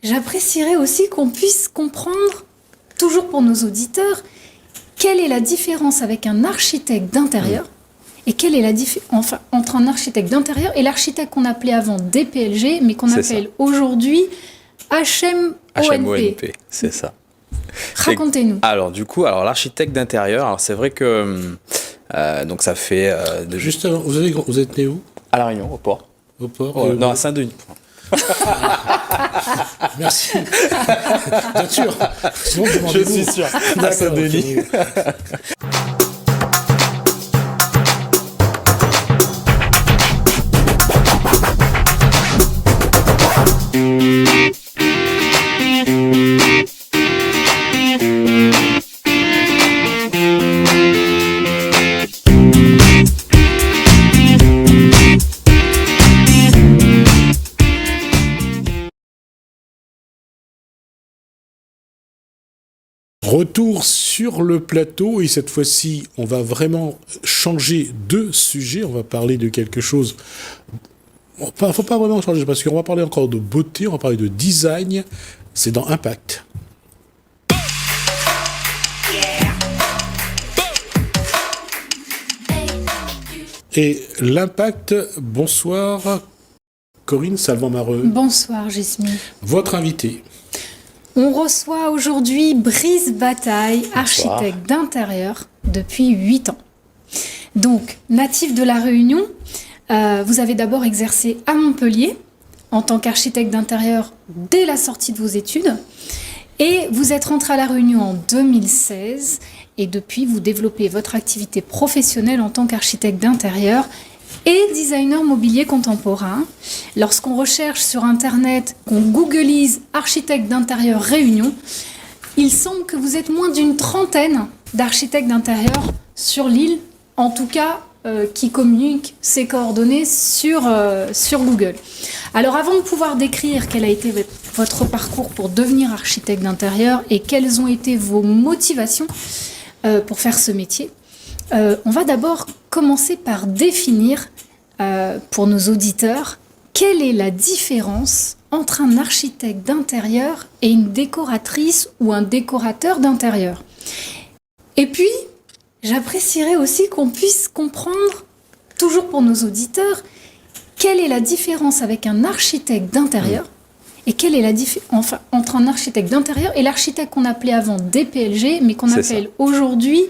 j'apprécierais aussi qu'on puisse comprendre, toujours pour nos auditeurs, quelle est la différence avec un architecte d'intérieur et quelle est la différence entre un architecte d'intérieur et l'architecte qu'on appelait avant DPLG, mais qu'on appelle aujourd'hui HMONP. C'est ça. Racontez-nous. Alors du coup, l'architecte d'intérieur, alors c'est vrai que donc ça fait Juste avant, vous êtes né où? à La Réunion, au port. Au port? Non, à Saint-Denis. Merci. Bien sûr. Sinon, demandez-vous. sûr. À D'accord, Saint-Denis. ok. Retour sur le plateau et cette fois-ci, on va vraiment changer de sujet. On va parler de quelque chose. Faut pas vraiment changer parce qu'on va parler encore de beauté, on va parler de design. C'est dans Impact. Et l'Impact, bonsoir Corinne Salvant-Mareux. Bonsoir, Jasmine. Votre invité. On reçoit aujourd'hui Brice Bataille, architecte d'intérieur depuis 8 ans. Donc, natif de La Réunion, vous avez d'abord exercé à Montpellier en tant qu'architecte d'intérieur dès la sortie de vos études. Et vous êtes rentré à La Réunion en 2016 et depuis, vous développez votre activité professionnelle en tant qu'architecte d'intérieur et designer mobilier contemporain. Lorsqu'on recherche sur Internet, qu'on googleise architecte d'intérieur Réunion, il semble que vous êtes moins d'une trentaine d'architectes d'intérieur sur l'île, en tout cas qui communiquent ces coordonnées sur Google. Alors avant de pouvoir décrire quel a été votre parcours pour devenir architecte d'intérieur et quelles ont été vos motivations pour faire ce métier, on va d'abord commencer par définir pour nos auditeurs quelle est la différence entre un architecte d'intérieur et une décoratrice ou un décorateur d'intérieur. Et puis, j'apprécierais aussi qu'on puisse comprendre, toujours pour nos auditeurs, quelle est la différence avec un architecte d'intérieur et quelle est la différence entre un architecte d'intérieur et l'architecte qu'on appelait avant DPLG, mais qu'on appelle aujourd'hui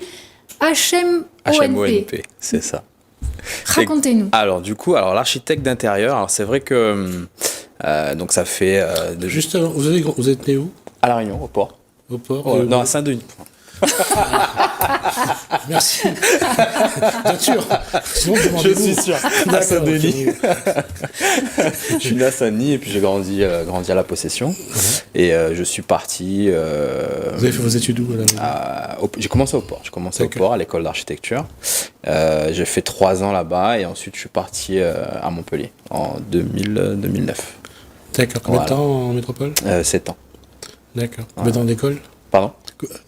HMONP. C'est ça. Racontez-nous. Alors du coup, l'architecte d'intérieur, alors c'est vrai que donc ça fait Juste avant, vous êtes né où? à La Réunion, au port. Au port? Non, à Saint-Denis. Merci. Bien sûr. Sinon, demandez-vous. sûr. À D'accord, Saint-Denis. ok. Je suis né à Saint-Denis et puis j'ai grandi à La Possession. Et je suis parti. Vous avez fait vos études où là? J'ai commencé au port. J'ai commencé au D'accord. port à l'école d'architecture. J'ai fait 3 ans là-bas et ensuite je suis parti à Montpellier en 2009. D'accord. Combien de Voilà. temps en métropole? 7 ans. D'accord. Combien de temps d'école? Pardon?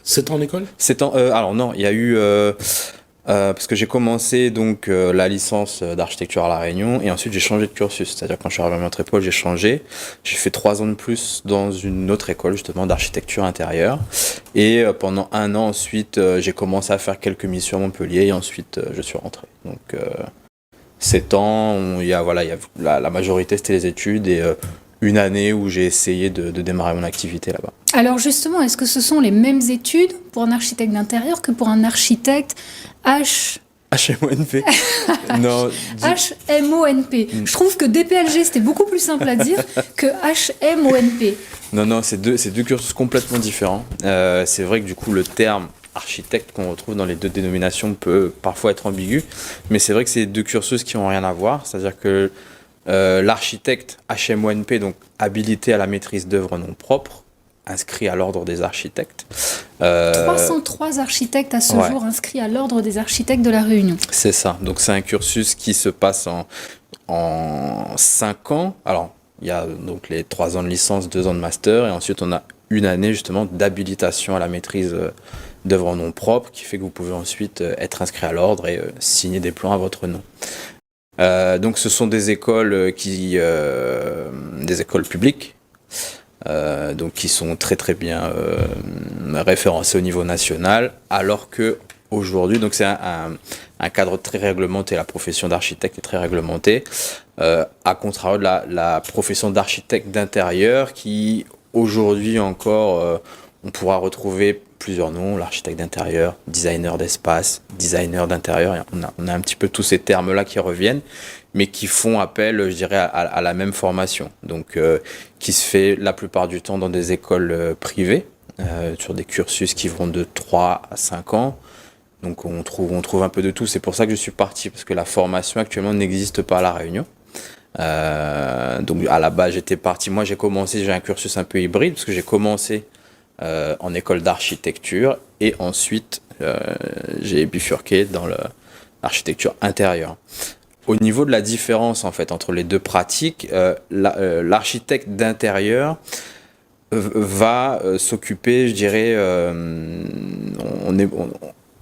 7 ans en école? 7 ans. Alors non, il y a eu parce que j'ai commencé donc la licence d'architecture à La Réunion et ensuite j'ai changé de cursus. C'est-à-dire quand je suis arrivé à métropole, j'ai changé. J'ai fait 3 ans de plus dans une autre école justement d'architecture intérieure et pendant 1 an ensuite j'ai commencé à faire quelques missions à Montpellier et ensuite je suis rentré. Donc 7 ans, il y a la majorité c'était les études et une année où j'ai essayé de démarrer mon activité là-bas. Alors justement, est-ce que ce sont les mêmes études pour un architecte d'intérieur que pour un architecte HMONP. Non. HMONP. Je trouve que DPLG, c'était beaucoup plus simple à dire que HMONP. Non, c'est deux cursus complètement différents. C'est vrai que du coup, le terme architecte qu'on retrouve dans les deux dénominations peut parfois être ambigu, mais c'est vrai que c'est 2 cursus qui n'ont rien à voir. C'est-à-dire que l'architecte HMONP, donc habilité à la maîtrise d'œuvres non propres, inscrit à l'ordre des architectes. 303 architectes à ce jour inscrits à l'ordre des architectes de La Réunion. C'est ça. Donc c'est un cursus qui se passe en 5 ans. Alors, il y a donc les 3 ans de licence, 2 ans de master, et ensuite on a une année justement d'habilitation à la maîtrise d'œuvres non propres, qui fait que vous pouvez ensuite être inscrit à l'ordre et signer des plans à votre nom. Donc ce sont des écoles des écoles publiques donc qui sont très très bien référencés au niveau national, alors que aujourd'hui, donc c'est un cadre très réglementé, la profession d'architecte est très réglementée, à contrario de la profession d'architecte d'intérieur qui aujourd'hui encore, on pourra retrouver plusieurs noms, l'architecte d'intérieur, designer d'espace, designer d'intérieur, on a un petit peu tous ces termes-là qui reviennent, mais qui font appel, je dirais, à la même formation, donc qui se fait la plupart du temps dans des écoles privées, sur des cursus qui vont de 3 à 5 ans, donc on trouve un peu de tout, c'est pour ça que je suis parti, parce que la formation actuellement n'existe pas à La Réunion. Donc à la base j'étais parti, moi j'ai un cursus un peu hybride, parce que j'ai commencé en école d'architecture et ensuite j'ai bifurqué dans l'architecture intérieure. Au niveau de la différence en fait entre les deux pratiques, l'architecte d'intérieur va s'occuper, je dirais,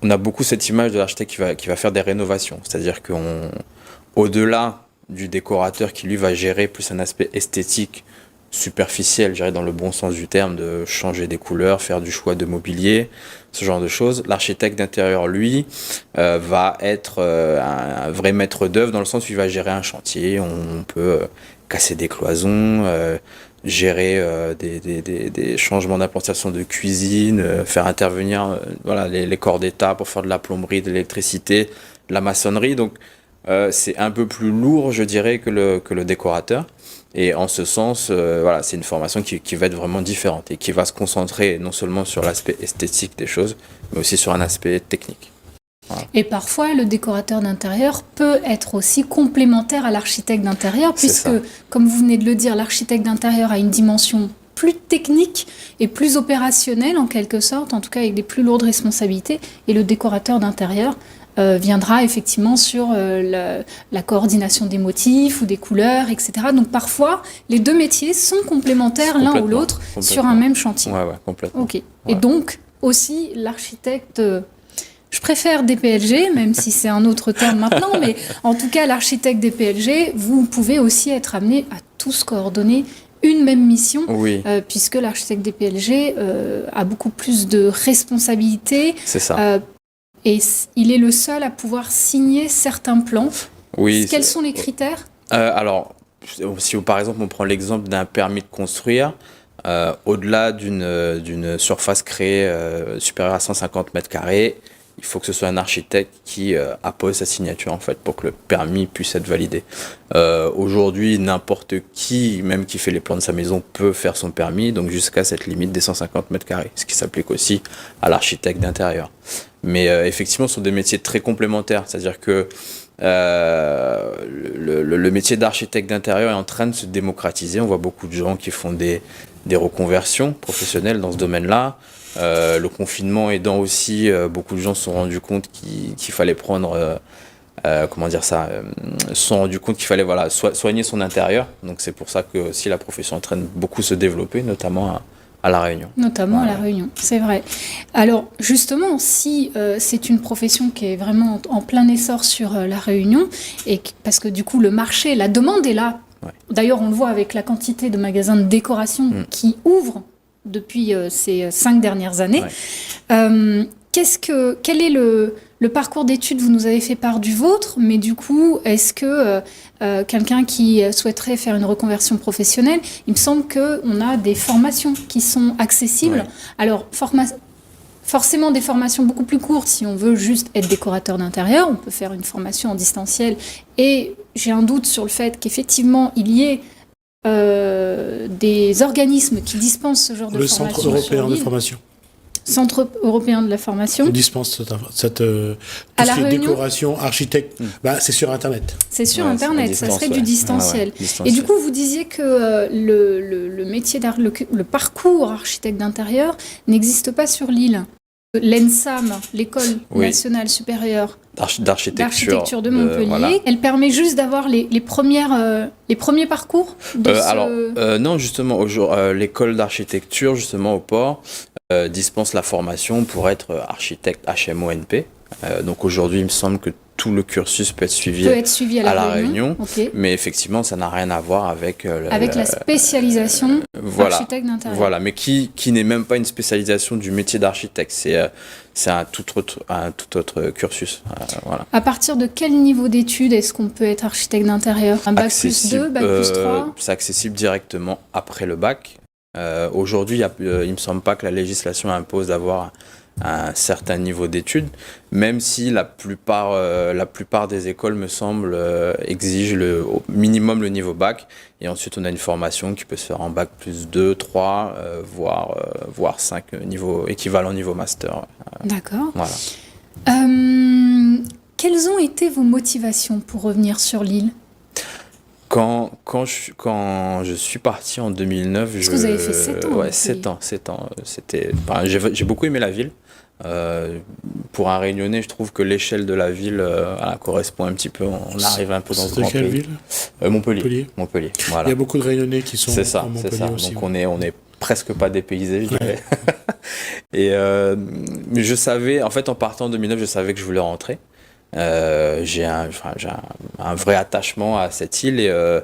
on a beaucoup cette image de l'architecte qui va faire des rénovations, c'est-à-dire qu'au-delà du décorateur qui lui va gérer plus un aspect esthétique superficiel, je dirais dans le bon sens du terme, de changer des couleurs, faire du choix de mobilier, ce genre de choses. L'architecte d'intérieur, lui, va être un vrai maître d'œuvre dans le sens où il va gérer un chantier. On peut casser des cloisons, gérer des changements d'implantation de cuisine, faire intervenir voilà, les corps d'état pour faire de la plomberie, de l'électricité, de la maçonnerie. Donc, c'est un peu plus lourd, je dirais, que le décorateur. Et en ce sens, voilà, c'est une formation qui va être vraiment différente et qui va se concentrer non seulement sur l'aspect esthétique des choses, mais aussi sur un aspect technique. Voilà. Et parfois, le décorateur d'intérieur peut être aussi complémentaire à l'architecte d'intérieur, puisque, comme vous venez de le dire, l'architecte d'intérieur a une dimension plus technique et plus opérationnelle, en quelque sorte, en tout cas avec des plus lourdes responsabilités, et le décorateur d'intérieur viendra effectivement sur la coordination des motifs ou des couleurs, etc. Donc parfois, les deux métiers sont complémentaires l'un ou l'autre sur un même chantier. Ouais, complètement. Ok. Ouais. Et donc, aussi, l'architecte... je préfère DPLG, même si c'est un autre terme maintenant, mais en tout cas, l'architecte DPLG, vous pouvez aussi être amené à tous coordonner une même mission, oui. Puisque l'architecte DPLG a beaucoup plus de responsabilités. C'est ça. Et il est le seul à pouvoir signer certains plans. Oui. Quels sont les critères ? Alors, si par exemple on prend l'exemple d'un permis de construire, au-delà d'une surface créée supérieure à 150 mètres carrés, il faut que ce soit un architecte qui appose sa signature en fait pour que le permis puisse être validé. Aujourd'hui, n'importe qui, même qui fait les plans de sa maison, peut faire son permis, donc jusqu'à cette limite des 150 mètres carrés, ce qui s'applique aussi à l'architecte d'intérieur. Mais effectivement, ce sont des métiers très complémentaires, c'est-à-dire que le métier d'architecte d'intérieur est en train de se démocratiser. On voit beaucoup de gens qui font des reconversions professionnelles dans ce domaine-là. Le confinement aidant aussi, beaucoup de gens se sont rendus compte qu'il fallait prendre, se sont rendus compte qu'il fallait voilà, soigner son intérieur. Donc c'est pour ça que aussi la profession est en train de beaucoup se développer, notamment à La Réunion. Notamment à La Réunion, c'est vrai. Alors justement, si c'est une profession qui est vraiment en plein essor sur La Réunion, parce que du coup le marché, la demande est là. Ouais. D'ailleurs on le voit avec la quantité de magasins de décoration qui ouvrent depuis ces 5 dernières années. Ouais. Quel est le parcours d'études? Vous nous avez fait part du vôtre, mais du coup, est-ce que quelqu'un qui souhaiterait faire une reconversion professionnelle, il me semble qu'on a des formations qui sont accessibles. Ouais. Alors, forcément des formations beaucoup plus courtes si on veut juste être décorateur d'intérieur. On peut faire une formation en distanciel. Et j'ai un doute sur le fait qu'effectivement, il y ait des organismes qui dispensent ce genre de formation. Le Centre européen de formation. Centre européen de la formation. On dispense cette décoration, architecte. Bah, c'est sur Internet. C'est sur Internet, ça serait du distanciel. Et du coup, vous disiez que le métier le parcours architecte d'intérieur n'existe pas sur l'île. L'ENSAM, l'École nationale supérieure d'architecture de Montpellier, voilà. Elle permet juste d'avoir les premiers parcours de non, justement, l'école d'architecture, justement, au port, dispense la formation pour être architecte HMONP. Donc aujourd'hui, il me semble que tout le cursus peut être suivi, Peut être suivi à la Réunion. Ok. Mais effectivement, ça n'a rien à voir avec la spécialisation architecte d'intérieur. Voilà, mais qui n'est même pas une spécialisation du métier d'architecte. C'est un tout autre cursus. Voilà. À partir de quel niveau d'études est-ce qu'on peut être architecte d'intérieur? Un bac plus 2, bac plus 3? C'est accessible directement après le bac. Aujourd'hui, il me semble pas que la législation impose d'avoir un certain niveau d'études, même si la plupart des écoles, me semble, exigent au minimum le niveau bac, et ensuite on a une formation qui peut se faire en bac plus 2, 3, voire 5 équivalent niveau master. D'accord. Voilà. Quelles ont été vos motivations pour revenir sur l'île? Quand je suis parti en 2009, Parce que vous avez fait 7 ans. Ouais, 7 ans. J'ai beaucoup aimé la ville. Pour un Réunionnais, je trouve que l'échelle de la ville correspond un petit peu. On arrive un peu dans ce grand quelle pays. ville? Montpellier. Voilà. Il y a beaucoup de Réunionnais qui sont C'est ça, à Montpellier aussi. Donc on est presque pas dépaysé, je dirais. Et mais je savais, en fait, en partant en 2009, je savais que je voulais rentrer. J'ai un vrai attachement à cette île, et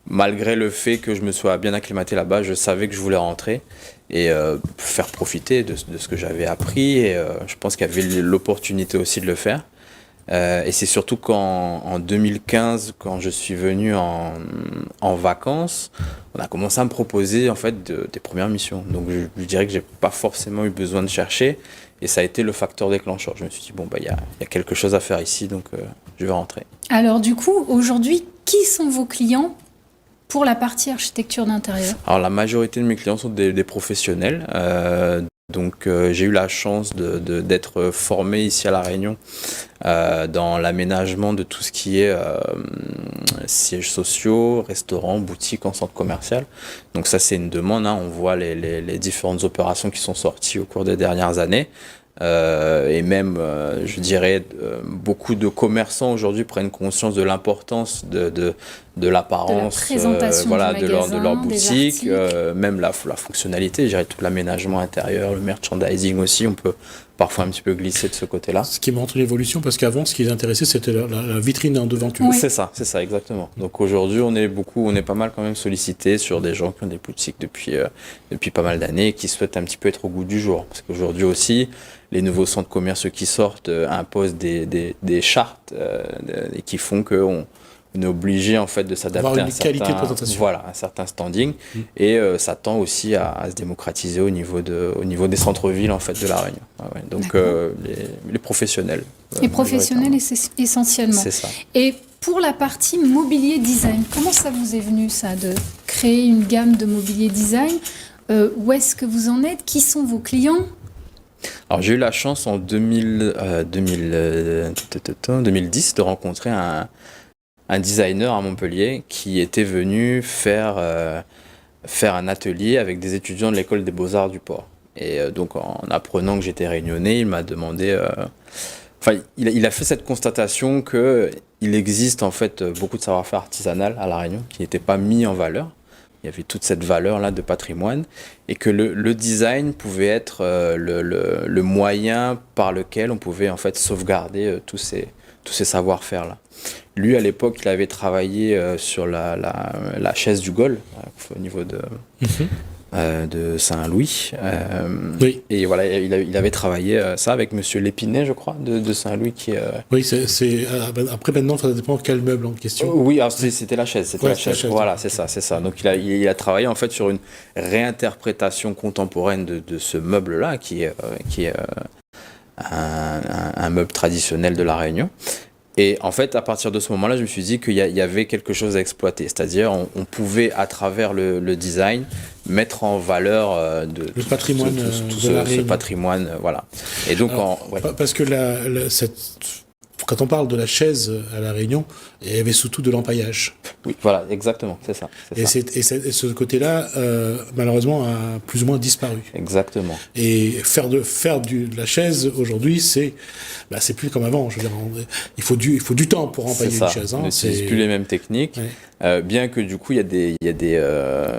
malgré le fait que je me sois bien acclimaté là-bas, je savais que je voulais rentrer et faire profiter de ce que j'avais appris, et je pense qu'il y avait l'opportunité aussi de le faire. Et c'est surtout qu'en 2015, quand je suis venu en vacances, on a commencé à me proposer en fait des premières missions. Donc je dirais que j'ai pas forcément eu besoin de chercher, et ça a été le facteur déclencheur. Je me suis dit il y a quelque chose à faire ici, donc je vais rentrer. Alors du coup, aujourd'hui, qui sont vos clients pour la partie architecture d'intérieur? Alors la majorité de mes clients sont des professionnels. Donc j'ai eu la chance d'être formé ici à La Réunion dans l'aménagement de tout ce qui est sièges sociaux, restaurants, boutiques en centre commercial. Donc ça, c'est une demande, hein. On voit les différentes opérations qui sont sorties au cours des dernières années. Et même, je dirais, beaucoup de commerçants aujourd'hui prennent conscience de l'importance de l'apparence, de leur boutique, même la fonctionnalité, je dirais, tout l'aménagement intérieur, le merchandising aussi, on peut parfois un petit peu glisser de ce côté-là. Ce qui montre une évolution, parce qu'avant, ce qui les intéressait, c'était la vitrine en devanture. Oui. C'est ça, exactement. Donc aujourd'hui, on est pas mal quand même sollicité sur des gens qui ont des boutiques depuis pas mal d'années et qui souhaitent un petit peu être au goût du jour. Parce qu'aujourd'hui aussi, les nouveaux centres commerciaux qui sortent imposent des chartes et qui font qu'on est obligé en fait de s'adapter à un certain standing, et ça tend aussi à se démocratiser au niveau des centres-villes en fait de La Réunion. Donc les professionnels. Les professionnels essentiellement. C'est ça. Et pour la partie mobilier design, comment ça vous est venu ça de créer une gamme de mobilier design? Où est-ce que vous en êtes? Qui sont vos clients? Alors j'ai eu la chance en 2010 de rencontrer un designer à Montpellier qui était venu faire un atelier avec des étudiants de l'école des beaux-arts du port. Et donc en apprenant que j'étais réunionnais, il m'a demandé... il a fait cette constatation qu'il existe en fait beaucoup de savoir-faire artisanal à La Réunion qui n'était pas mis en valeur. Il y avait toute cette valeur-là de patrimoine, et que le design pouvait être le moyen par lequel on pouvait en fait sauvegarder tous ces savoir-faire-là. Lui, à l'époque, il avait travaillé sur la chaise du Gaulle, au niveau de Saint-Louis. Oui. Et voilà, il avait travaillé ça avec Monsieur Lépinet, je crois, de Saint-Louis. Oui, après maintenant, ça dépend quel meuble en question. Oui, alors c'était la chaise. C'était la chaise. Voilà, c'est ça. Donc il a travaillé en fait sur une réinterprétation contemporaine de ce meuble-là, qui est un meuble traditionnel de La Réunion. Et en fait, à partir de ce moment-là, je me suis dit qu'il y avait quelque chose à exploiter. C'est-à-dire, on pouvait, à travers le design, mettre en valeur le patrimoine ce patrimoine. Voilà. Et donc, parce que quand on parle de la chaise à La Réunion, il y avait surtout de l'empaillage. Oui, voilà, exactement, c'est ça. Et ce côté-là, malheureusement, a plus ou moins disparu. Exactement. Et faire de la chaise aujourd'hui, c'est plus comme avant. Je veux dire, il faut du temps pour empailler une chaise. On n'utilise plus les mêmes techniques. Ouais. Bien que du coup, il y a des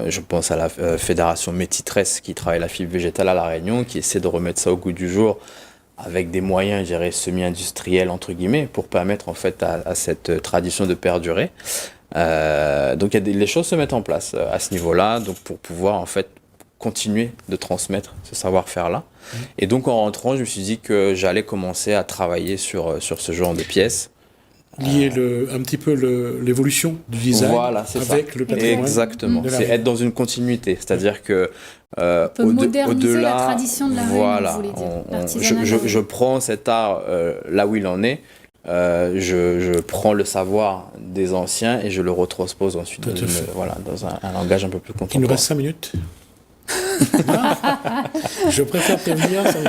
je pense à la Fédération Métis-Tresse qui travaille la fibre végétale à La Réunion, qui essaie de remettre ça au goût du jour avec des moyens, je dirais, semi-industriels, entre guillemets, pour permettre en fait à cette tradition de perdurer. Donc les choses se mettent en place à ce niveau-là, donc pour pouvoir en fait continuer de transmettre ce savoir-faire-là. Et donc en rentrant, je me suis dit que j'allais commencer à travailler sur ce genre de pièces. Lier un petit peu l'évolution du design avec le patrimoine. Exactement, c'est être dans une continuité, c'est-à-dire que on peut moderniser la tradition de la Réunion, voilà, vous voulez dire, je prends cet art là où il en est, je prends le savoir des anciens et je le retranspose ensuite dans un langage un peu plus contemporain. Il nous reste 5 minutes. Je préfère prévenir, ça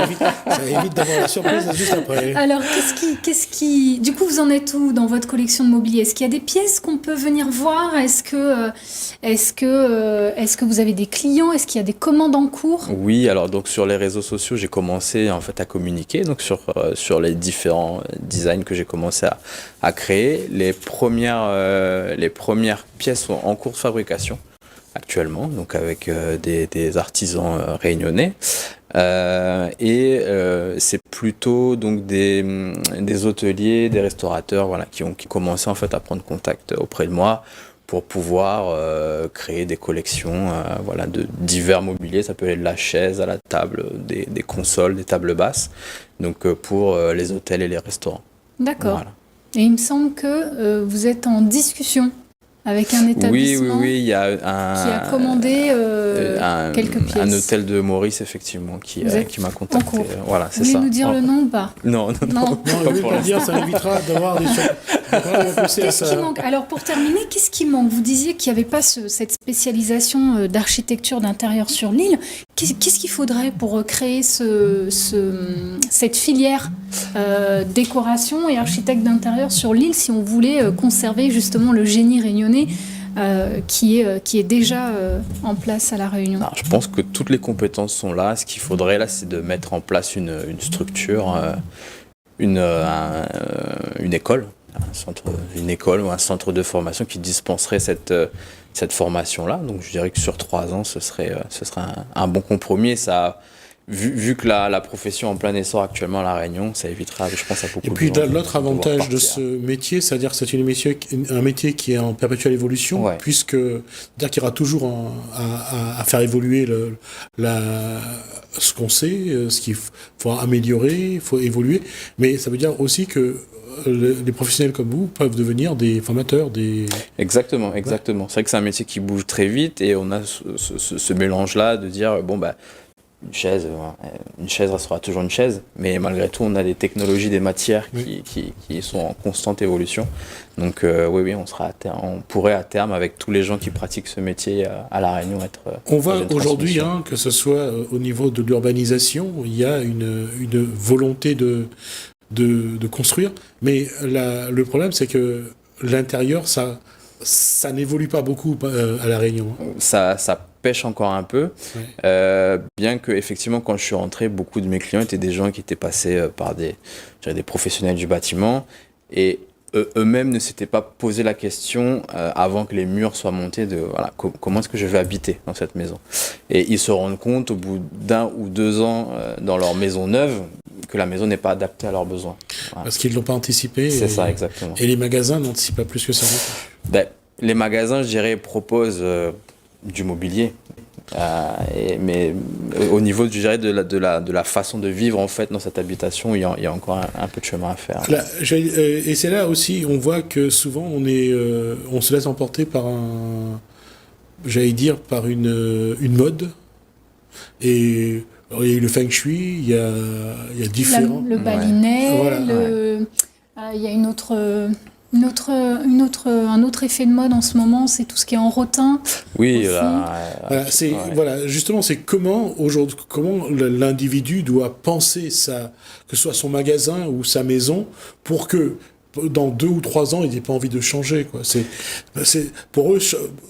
évite d'avoir la surprise juste après. Alors, du coup, vous en êtes où dans votre collection de mobilier? Est-ce qu'il y a des pièces qu'on peut venir voir? Est-ce que vous avez des clients? Est-ce qu'il y a des commandes en cours? Oui, alors donc sur les réseaux sociaux, j'ai commencé en fait à communiquer donc sur les différents designs que j'ai commencé à créer. Les premières pièces sont en cours de fabrication actuellement, donc avec des artisans réunionnais. C'est plutôt donc des hôteliers, des restaurateurs qui ont commencé en fait à prendre contact auprès de moi pour pouvoir créer des collections de divers mobiliers. Ça peut aller de la chaise à la table, des consoles, des tables basses, donc pour les hôtels et les restaurants. D'accord. Voilà. Et il me semble que vous êtes en discussion avec un établissement il y a qui a commandé quelques pièces. Un hôtel de Maurice, effectivement, qui m'a contacté. Voilà, c'est ça. Vous ça. voulez nous dire le nom ou pas? Non. Ça évitera d'avoir des choses. Qu'est-ce qui manque? Alors, pour terminer, qu'est-ce qui manque? Vous disiez qu'il n'y avait pas cette spécialisation d'architecture d'intérieur sur l'île. Qu'est-ce qu'il faudrait pour créer cette filière décoration et architecte d'intérieur sur l'île si on voulait conserver justement le génie réunionnais qui est déjà en place à La Réunion? Alors, je pense que toutes les compétences sont là. Ce qu'il faudrait là, c'est de mettre en place une structure, une école, une école ou un centre de formation qui dispenserait cette formation-là. Donc je dirais que sur 3 ans, ce serait un bon compromis. Et ça, vu que la profession est en plein essor actuellement à La Réunion, ça évitera, je pense, à beaucoup de gens. Et puis l'autre avantage de ce métier, c'est-à-dire que c'est un métier qui est en perpétuelle évolution, puisque c'est-à-dire qu'il y aura toujours à faire évoluer ce qu'on sait, ce qu'il faut améliorer, il faut évoluer. Mais ça veut dire aussi que les professionnels comme vous peuvent devenir des formateurs, Exactement. C'est vrai que c'est un métier qui bouge très vite et on a ce mélange-là de dire, une chaise restera toujours une chaise, mais malgré tout, on a des technologies, des matières qui sont en constante évolution. Donc on pourrait à terme, avec tous les gens qui pratiquent ce métier à La Réunion, être... On voit aujourd'hui, que ce soit au niveau de l'urbanisation, il y a une volonté de construire, mais le problème, c'est que l'intérieur, ça n'évolue pas beaucoup à La Réunion. Ça pêche encore un peu, bien que effectivement, quand je suis rentré, beaucoup de mes clients étaient des gens qui étaient passés par des professionnels du bâtiment, et eux-mêmes ne s'étaient pas posé la question avant que les murs soient montés de comment est-ce que je vais habiter dans cette maison. Et ils se rendent compte au bout d'1 ou 2 ans dans leur maison neuve que la maison n'est pas adaptée à leurs besoins. Voilà. Parce qu'ils ne l'ont pas anticipé. C'est ça, exactement. Et les magasins n'anticipent pas plus que ça. Les magasins, je dirais, proposent du mobilier. Mais au niveau, je dirais, de la façon de vivre en fait dans cette habitation, il y a encore un peu de chemin à faire. Et c'est là aussi, on voit que souvent on se laisse emporter par par une mode. Et alors, il y a eu le feng shui, il y a différents. Le balinet, il y a un autre effet de mode en ce moment, c'est tout ce qui est en rotin. Oui, justement, c'est comment l'individu doit penser que ce soit son magasin ou sa maison pour que dans 2 ou 3 ans, il n'ait pas envie de changer, quoi. Pour eux,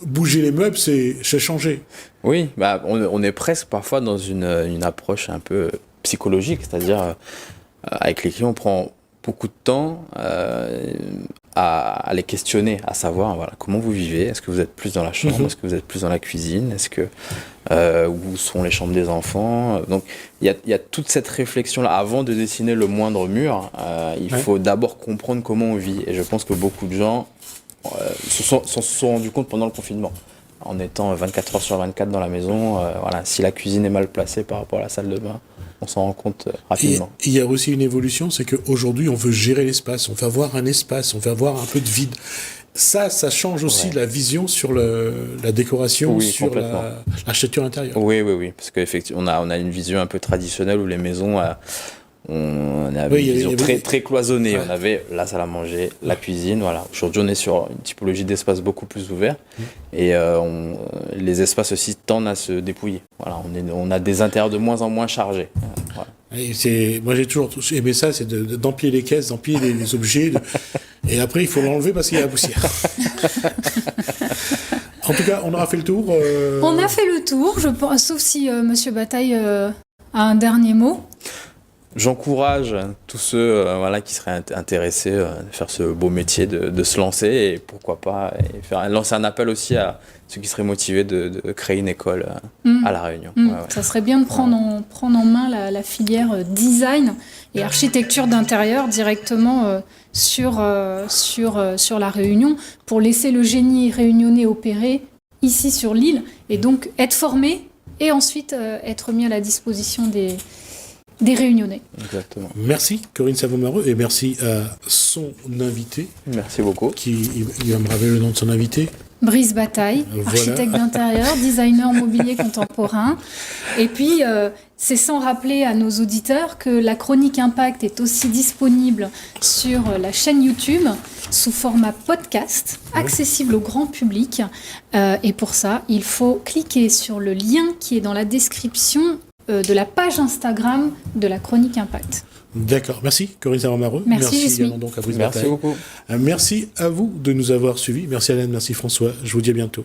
bouger les meubles, c'est changer. Oui, on est presque parfois dans une approche un peu psychologique, c'est-à-dire avec les clients, on prend beaucoup de temps à les questionner, à savoir voilà, comment vous vivez, est-ce que vous êtes plus dans la chambre, est-ce que vous êtes plus dans la cuisine, est-ce que où sont les chambres des enfants. Donc il y a toute cette réflexion-là. Avant de dessiner le moindre mur, il faut d'abord comprendre comment on vit. Et je pense que beaucoup de gens s'en sont rendus compte pendant le confinement. En étant 24 heures sur 24 dans la maison, voilà, si la cuisine est mal placée par rapport à la salle de bain, on s'en rend compte rapidement. Et il y a aussi une évolution, c'est qu'aujourd'hui, on veut gérer l'espace, on veut avoir un espace, on veut avoir un peu de vide. Ça change aussi la vision sur la décoration, sur l'architecture intérieure. Oui, parce qu'effectivement, on a une vision un peu traditionnelle où les maisons... on avait une vision très cloisonnée. On avait la salle à manger, la cuisine. Voilà. Aujourd'hui, on est sur une typologie d'espace beaucoup plus ouvert. Et les espaces aussi tendent à se dépouiller. Voilà, on a des intérieurs de moins en moins chargés. Voilà. Moi, j'ai toujours aimé ça, c'est d'empiler les caisses, d'empiler les objets. Et après, il faut l'enlever parce qu'il y a la poussière. En tout cas, on aura fait le tour. On a fait le tour, je pense, sauf si Monsieur Bataille a un dernier mot. J'encourage tous ceux qui seraient intéressés de faire ce beau métier, de se lancer et pourquoi pas lancer un appel aussi à ceux qui seraient motivés de créer une école à La Réunion. Ça serait bien de prendre en main la filière design et architecture d'intérieur directement sur La Réunion pour laisser le génie réunionnais opérer ici sur l'île et donc être formé et ensuite être mis à la disposition des Réunionnais. Exactement. Merci Corinne Savomareux et merci à son invité. Merci beaucoup. Il va me rappeler le nom de son invité. Brice Bataille, architecte d'intérieur, designer mobilier contemporain. Et puis, c'est sans rappeler à nos auditeurs que la Chronique Impact est aussi disponible sur la chaîne YouTube sous format podcast, accessible au grand public. Et pour ça, il faut cliquer sur le lien qui est dans la description de la page Instagram de la Chronique Impact. D'accord, merci Corinne Savomareux. Merci également donc à Brice Bataille. Merci beaucoup. Merci à vous de nous avoir suivis. Merci Alain, merci François. Je vous dis à bientôt.